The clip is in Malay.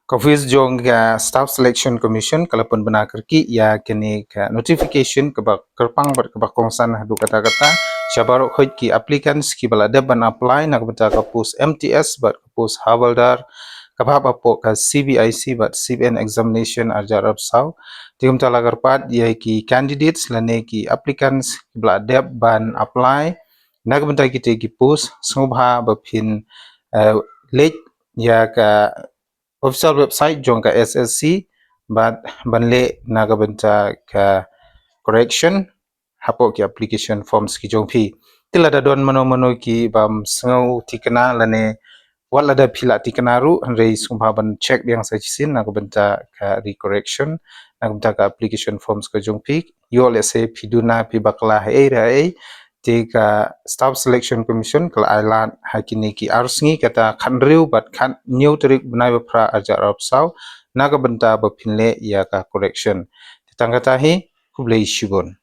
Confuse jong ka staff selection commission kalapun benar kerki ya kini ka notification ke kerpang kongsan hadu kata-kata syabarok khoj ki applicants ki bala deban apply nak benta ka post MTS bat post Havaldar kabab apo ka CBIC bat CBN examination arjarab saw tigum tala garpat ya ki candidates lane ki applicants ki bala deban apply nak benta ki post sungbha bapin late ya ka official website jong ka SSC bat banle naga benta ka correction hapo ki application forms ki jong phi tilada don mano ki bam sngau tikana lane wala da phila tikana ru rei sumba ban check yang sa chisin naga benta ka recorrection naga benta ka application forms ka jong phi yo le se phiduna phi bakla ei ra ei Jika staff selection commission kalau ailan hakini ki arsngi kata khandriu bat khan new tarik benai bapra arja arab saw naga benta bapinle ya ka correction tangkatahi kublei shibon